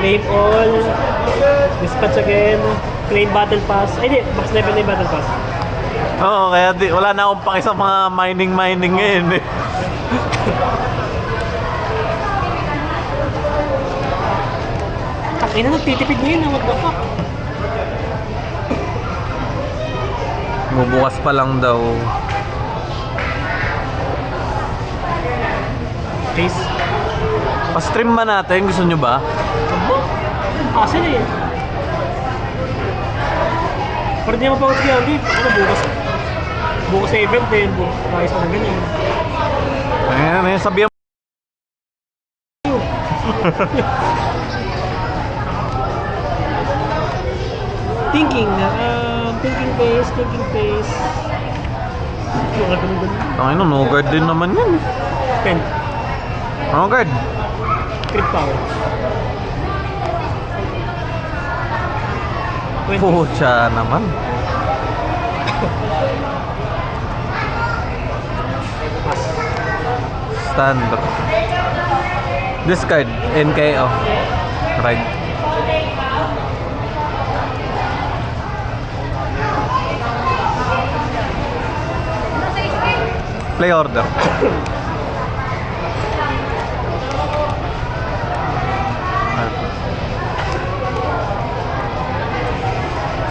Claim all. Dispatch again. Claim battle pass. Ay, di. Max level na yung battle pass. Oo, kaya wala na akong paki sa mga mining ngayon eh. Takina, nagtitipid ngayon. What the fuck? Bubukas pa lang daw. Please. Pa-stream ba natin? Gusto nyo ba? Abo? Hassle eh. Pero di naman pa ako sige, Andy. Ano, bukas. Bukas sa event din. Bukas pa ng ganyan. Ayan, sabihan. Thinking phase. Mga ganun. Tangin no guard din naman yan. 10. No guard. Crit power. 20. Pucha naman. Standard. Discard. NKO. Right. Play order.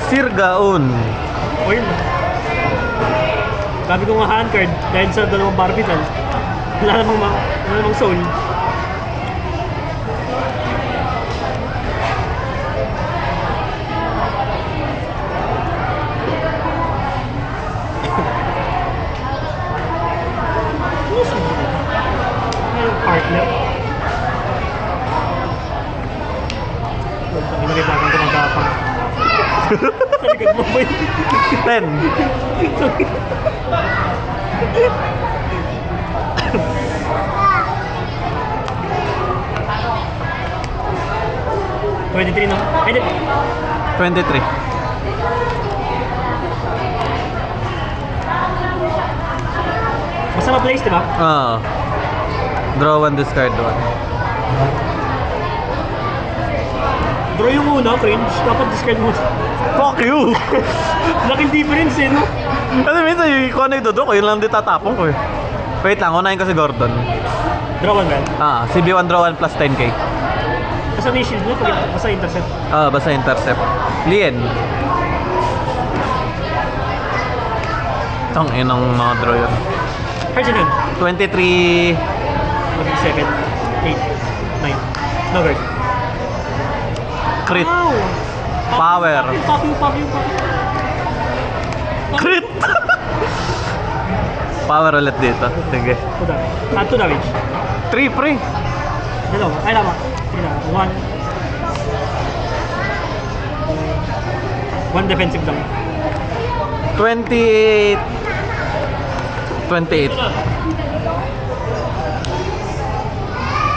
Sirgaon. O yun. Sabi ko nga hand card dahil sa dalawang barbital. Wala namang soul. Partner. Inagitakan ko magkapang. Sa likod mo ba yun? 23 no? Ay, di. 23. Basta ma-place, di ba? Draw one, discard one. Draw yung una, cringe. Dapat discard mo. Fuck you! Laking difference eh, no? Kasi minsan yung kung ano yung dudok, yun lang di tatapong ko eh. Wait lang, unahin ko si Gordon. Draw one, man. CB1 draw 1 plus 10k. Basta may shield mo, basta intercept. Basta intercept. Lien. Tang inang mga draw yun. Ferdinand. 23. 7, 8, 9. No guard. Crit. Wow! Power. Poppy. Crit! Power ulit dito. Sige. 2 damage. 3 pre. Dalawa. Ay, lama. 1 defensive lang. 28.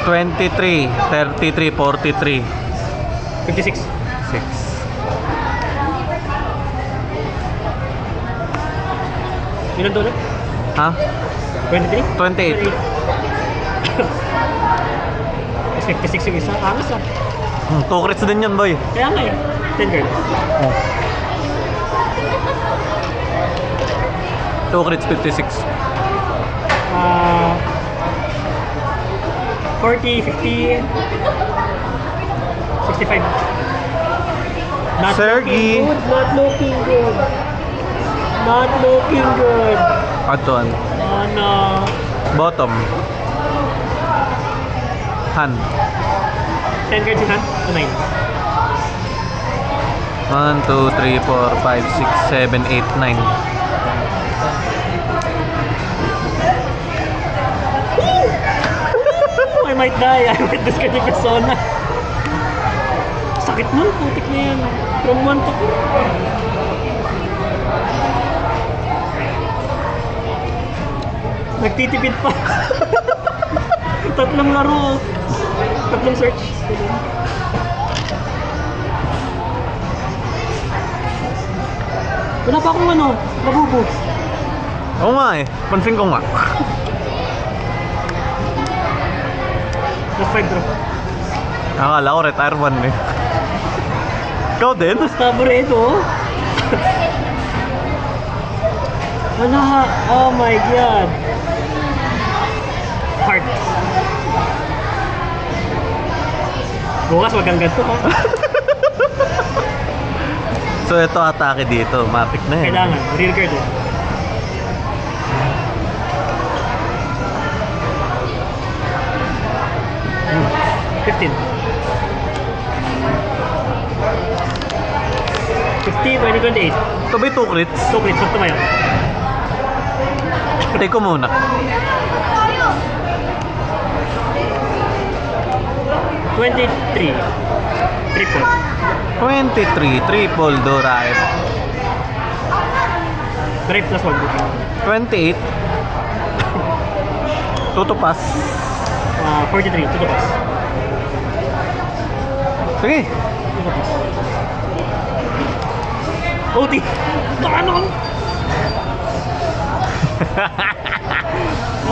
23, 33, 43. 56. 6. Ilan to ulit? Ha? 23? 28. Mas 56 yung isa. Angas ah. 2 crits din yan, boy. Kaya nga eh. 10 guard. 2 crits, 56. 40, 50, 65. Not Sergi. Not looking good. Aton. No. Bottom. Hand. 10 cards in hand? O 9? 1, 2, 3, 4, 5, 6, 7, 8, 9. I might die. I might discard yung persona. Sakit nun. Putik na yan. From 1 to 4. Nagtitipid pa. Tatlong laro. Tatlong search. Wala pa akong ano, labubo. Oo nga eh. Pansin ko nga. Plus 5 draw. Akala ko retire 1 eh. Ikaw din? Tabureto. Wala. Oh my God. Heart. Bukas wag kang ganito ha. So ito atake dito, matik na yan. Kailangan. Real card eh. Hmm. 15. 15, 20, 28. Ito ba 2 crits? 2 crits, huwag tumayo. Take ko muna. 23. Triple. 23, triple do right. Drive plus 1 booking. 28. Tutupas. 43, tutupas. Sige. Tutupas. OT! Nakano ka?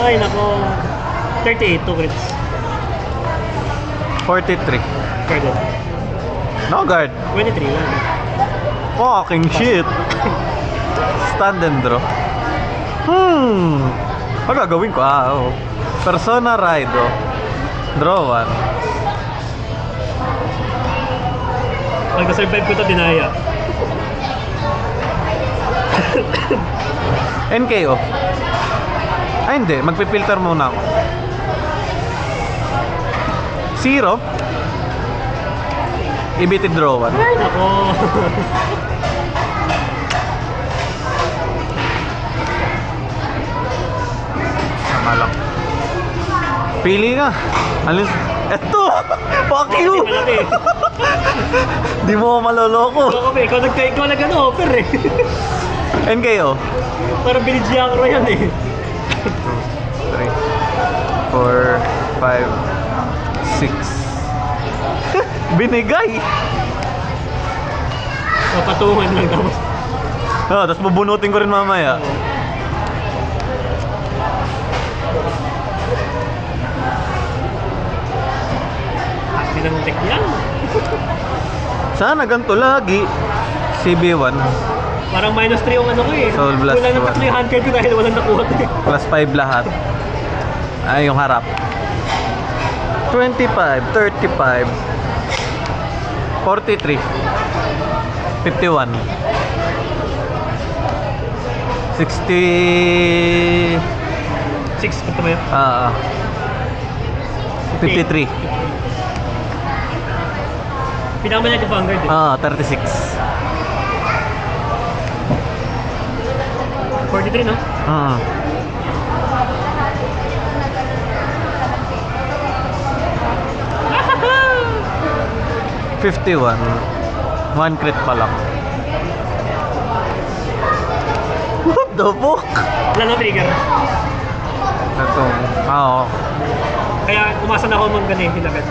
Ay, nako. 38, 2 crits. 43. Pardon. No guard. 23, wala. Fucking shit. Stand and draw. Ano gagawin ko? Oh. Persona Raido. Draw 1. Pag na-survive ko ito, dinaya. NKO. Ay hindi, magpipilter muna ako. 0. Ibitin draw 1. Ay, nako. Sama lang. Pili ka. Alis. Eto! Fuck you! Malaki. Di mo maloloko. Ikaw nag-offer eh. NKO. Parang binidya ko yan eh. 3, 4, 5, 6. Binigay! Papatungan lang tapos. Tapos bubunutin ko rin mamaya. Bilang tech yan. Sana ganito lagi. CB1 Parang minus 3 yung ano ko eh. Soul Blast Kulang na 1. tatlo yung hand card ko dahil walang nakuha ko eh. plus 5 lahat. Ay, yung harap. 25, 35, 43, 51, 60, 6, punta mo yun? 53, Pinakamalaki yung vanguard eh. 36. 43 no? 51. 1 crit pa lang. What the fuck? Wala na trigger. Ito. Oo. Kaya umasa na ako mag ganun yung agad.